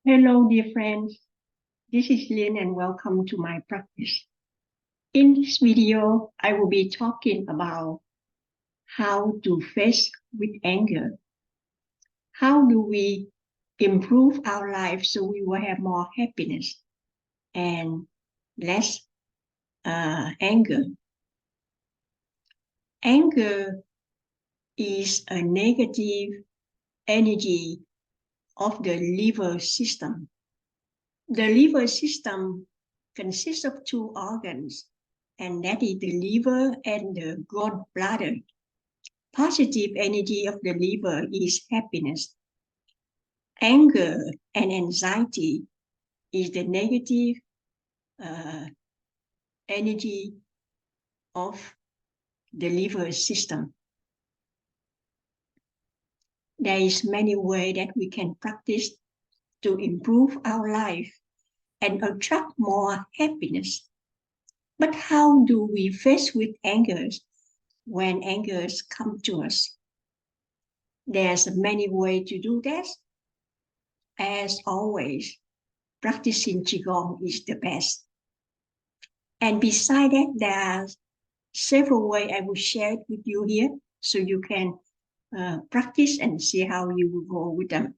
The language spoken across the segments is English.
Hello, dear friends. This is Lynn and welcome to my practice. In this video, I will be talking about how to face with anger. How do we improve our life so we will have more happiness and less anger? Anger is a negative energy of the liver system. The liver system consists of two organs, and that is the liver and the gallbladder. Positive energy of the liver is happiness. Anger and anxiety is the negative uh, energy of the liver system. There is many ways that we can practice to improve our life and attract more happiness. But how do we face with anger when angers come to us? There's many ways to do that. As always, practicing Qigong is the best. And beside that, there are several ways I will share it with you here so you can practice and see how you will go with them.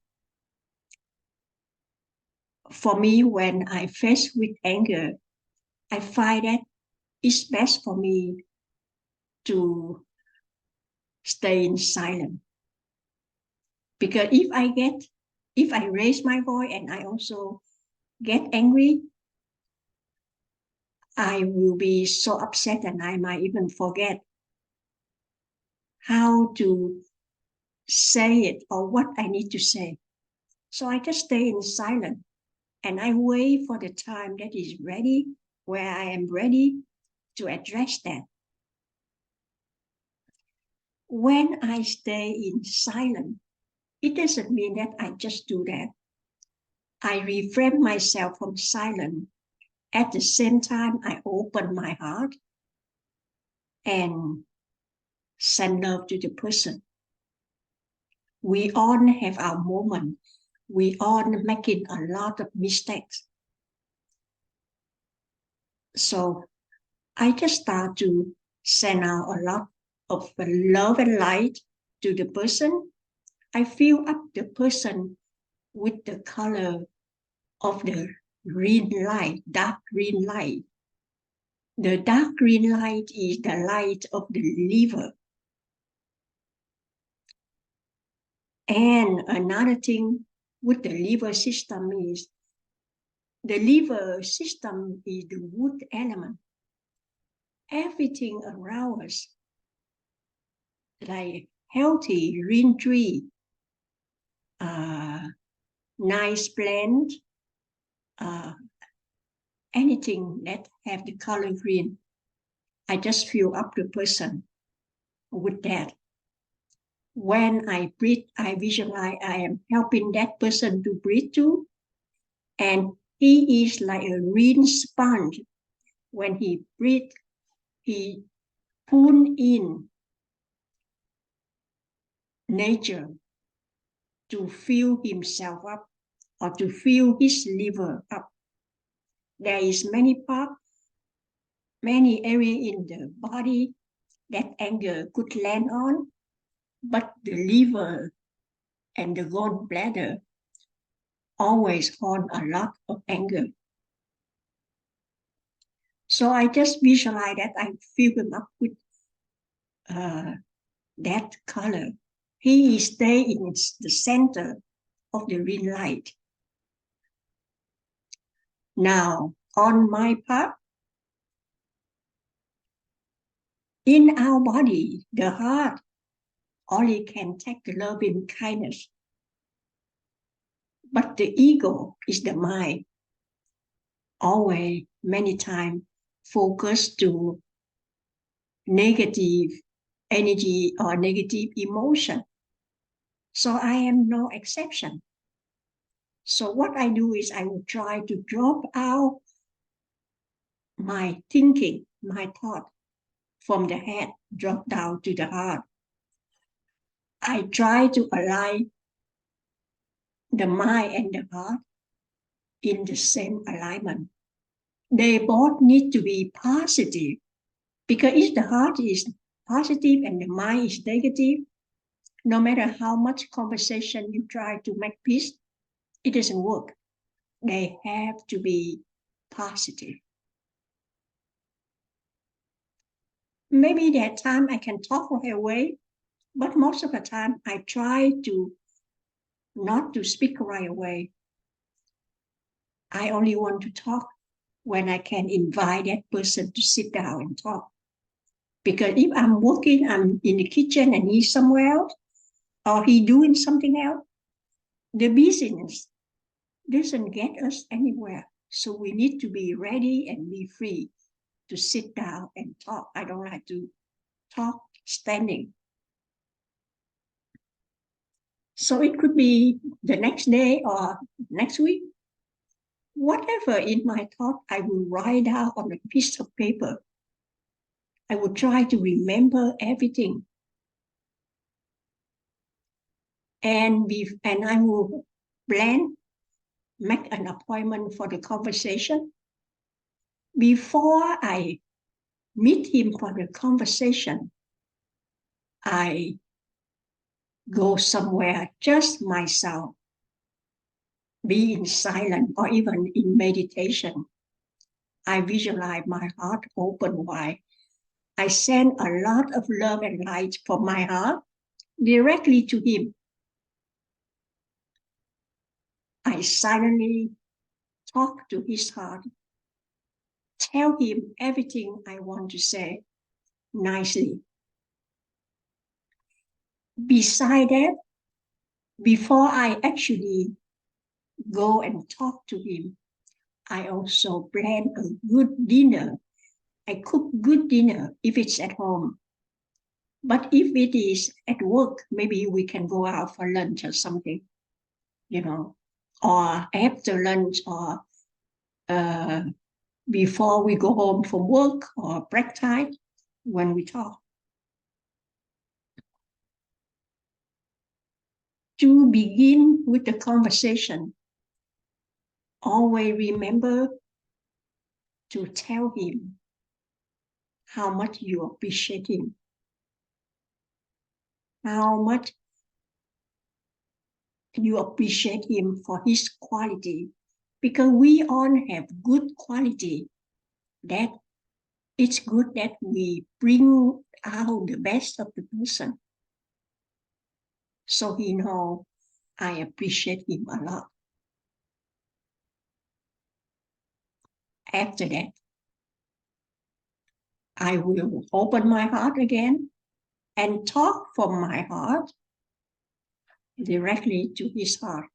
For me, when I face with anger, I find that it's best for me to stay in silence. Because if I raise my voice and I also get angry, I will be so upset and I might even forget how to say it or what I need to say. So I just stay in silence and I wait for the time that is ready, where I am ready to address that. When I stay in silence, it doesn't mean that I just do that. I refrain myself from silence. At the same time, I open my heart and send love to the person. We all have our moment. We all making a lot of mistakes. So I just start to send out a lot of love and light to the person. I fill up the person with the color of the green light, dark green light. The dark green light is the light of the liver. And another thing with the liver system is the liver system is the wood element. Everything around us, like healthy green tree, nice plant, anything that have the color green, I just fill up the person with that. When I breathe, I visualize I am helping that person to breathe too. And he is like a green sponge. When he breathes, he pull in nature to fill himself up or to fill his liver up. There is many parts, many areas in the body that anger could land on, but the liver and the gallbladder always hold a lot of anger. So I just visualize that I fill him up with that color. He stays in the center of the green light. Now, on my part, in our body, the heart only can take the loving kindness. But the ego is the mind, always, many times, focused to negative energy or negative emotion. So I am no exception. So what I do is I will try to drop out my thinking, my thought from the head, drop down to the heart. I try to align the mind and the heart in the same alignment. They both need to be positive, because if the heart is positive and the mind is negative, no matter how much conversation you try to make peace, it doesn't work. They have to be positive. Maybe that time I can talk right away, but most of the time I try to not to speak right away. I only want to talk when I can invite that person to sit down and talk. Because if I'm working, I'm in the kitchen and he's somewhere else, or he doing something else, the busyness doesn't get us anywhere. So we need to be ready and be free to sit down and talk. I don't like to talk standing. So it could be the next day or next week. Whatever in my thought, I will write down on a piece of paper. I will try to remember everything. And I will plan, make an appointment for the conversation. Before I meet him for the conversation, I go somewhere just myself, be in silence or even in meditation. I visualize my heart open wide. I send a lot of love and light from my heart directly to him. I silently talk to his heart, tell him everything I want to say nicely. Beside that, before I actually go and talk to him, I also plan a good dinner. I cook good dinner if it's at home. But if it is at work, maybe we can go out for lunch or something, or after lunch, or before we go home from work, or break time when we talk. To begin with the conversation, always remember to tell him how much you appreciate him, how much you appreciate him for his quality, because we all have good quality. That it's good that we bring out the best of the person, so he know I appreciate him a lot. After that, I will open my heart again and talk from my heart directly to his heart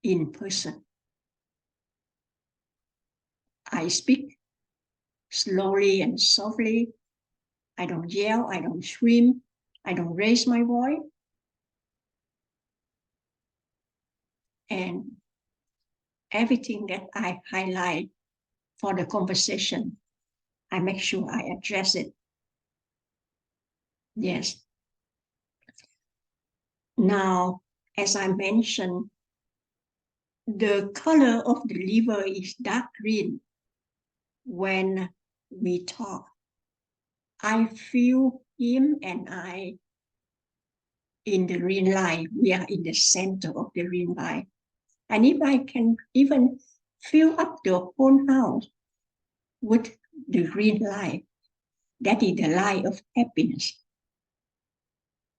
in person. I speak slowly and softly. I don't yell, I don't scream, I don't raise my voice. And everything that I highlight for the conversation, I make sure I address it. Yes. Now, as I mentioned, the color of the liver is dark green when we talk. I feel him and I in the green line. We are in the center of the green line. And if I can even fill up the whole house with the green light, that is the light of happiness.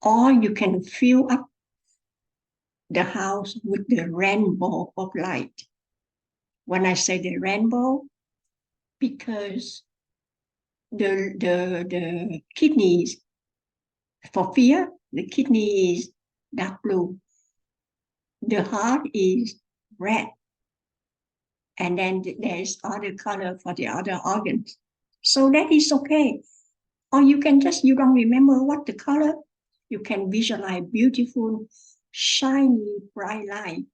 Or you can fill up the house with the rainbow of light. When I say the rainbow, because the kidneys, for fear, the kidney is dark blue. The heart is red. And then there's other color for the other organs. So that is okay. Or you can you don't remember what the color, you can visualize beautiful, shiny, bright light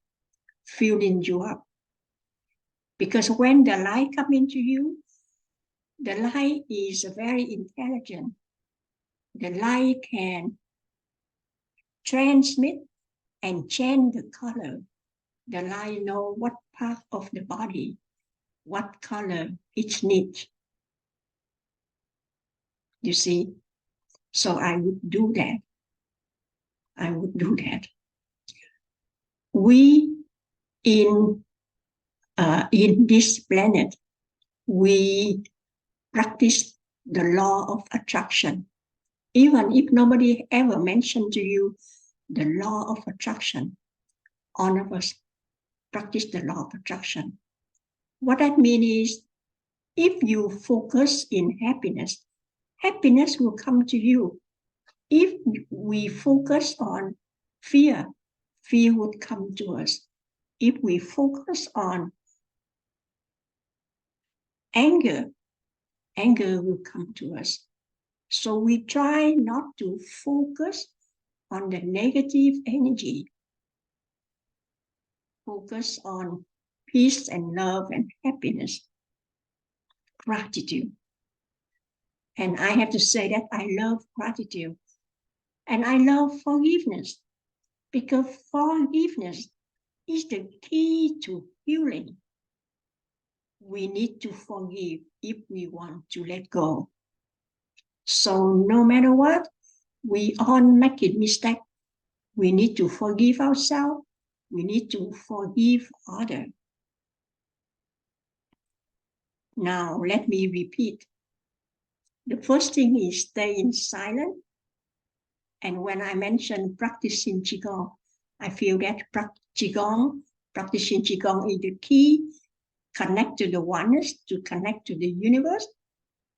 filling you up. Because when the light comes into you, the light is very intelligent. The light can transmit and change the color The light knows what part of the body, what color it needs. You see? So I would do that. I would do that. We in this planet, we practice the law of attraction. Even if nobody ever mentioned to you the law of attraction, all of us practice the law of attraction. What that means is, if you focus in happiness, happiness will come to you. If we focus on fear, fear would come to us. If we focus on anger, anger will come to us. So we try not to focus on the negative energy. Focus on peace and love and happiness, gratitude. And I have to say that I love gratitude. And I love forgiveness, because forgiveness is the key to healing. We need to forgive if we want to let go. So no matter what, we all make a mistake. We need to forgive ourselves. We need to forgive others. Now, let me repeat. The first thing is stay in silence. And when I mention practicing Qigong, I feel that practicing Qigong is the key. Connect to the oneness, to connect to the universe.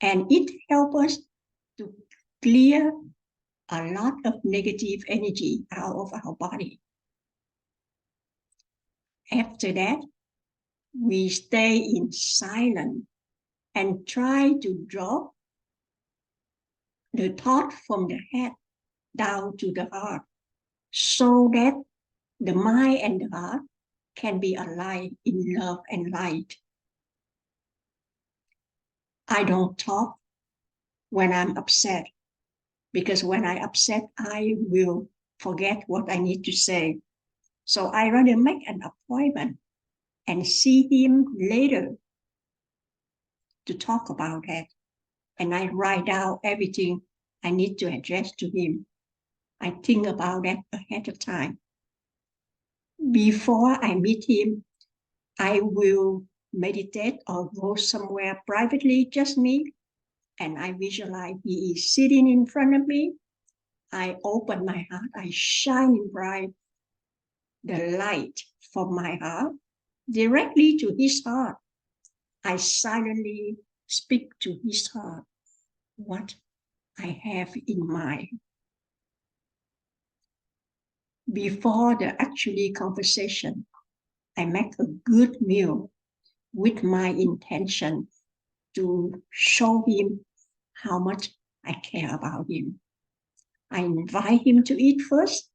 And it helps us to clear a lot of negative energy out of our body. After that, we stay in silence and try to drop the thought from the head down to the heart, so that the mind and the heart can be aligned in love and light. I don't talk when I'm upset, because when I'm upset, I will forget what I need to say. So I rather make an appointment and see him later to talk about that. And I write down everything I need to address to him. I think about that ahead of time. Before I meet him, I will meditate or go somewhere privately, just me, and I visualize he is sitting in front of me. I open my heart, I shine bright the light from my heart directly to his heart. I silently speak to his heart what I have in mind. Before the actually conversation, I make a good meal with my intention to show him how much I care about him. I invite him to eat first,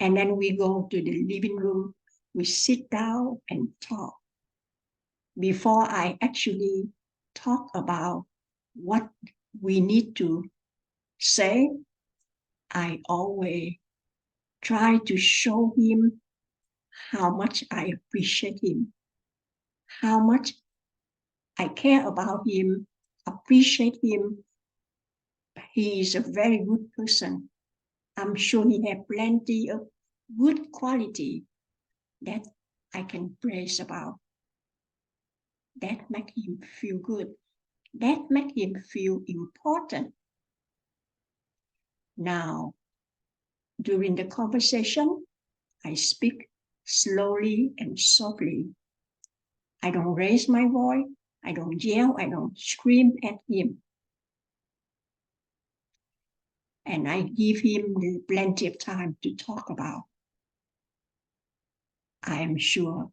and then we go to the living room. We sit down and talk. Before I actually talk about what we need to say, I always try to show him how much I appreciate him, how much I care about him, appreciate him. He is a very good person. I'm sure he has plenty of good quality that I can praise about. That make him feel good. That make him feel important. Now, during the conversation, I speak slowly and softly. I don't raise my voice. I don't yell. I don't scream at him. And I give him plenty of time to talk about. I am sure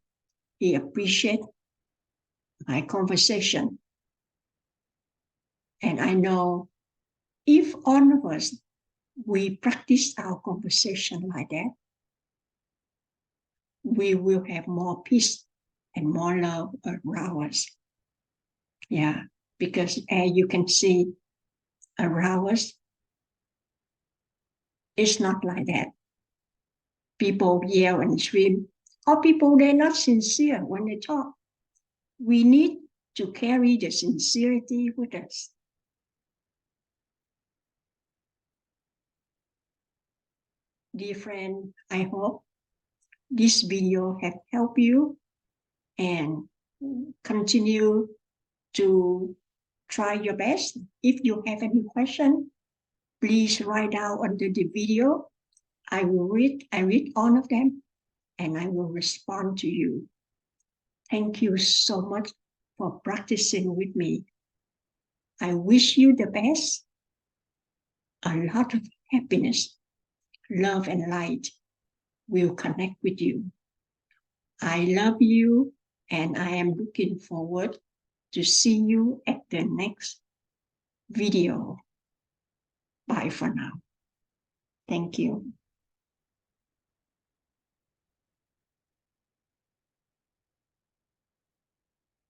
he appreciates my conversation. And I know if all of us, we practice our conversation like that, we will have more peace and more love around us. Yeah, because as you can see around us, it's not like that. People yell and scream. Or people, they're not sincere when they talk. We need to carry the sincerity with us. Dear friend, I hope this video have helped you and continue to try your best. If you have any question, please write down under the video. I read all of them and I will respond to you. Thank you so much for practicing with me. I wish you the best, a lot of happiness, love and light will connect with you. I love you and I am looking forward to see you at the next video. Bye for now. Thank you.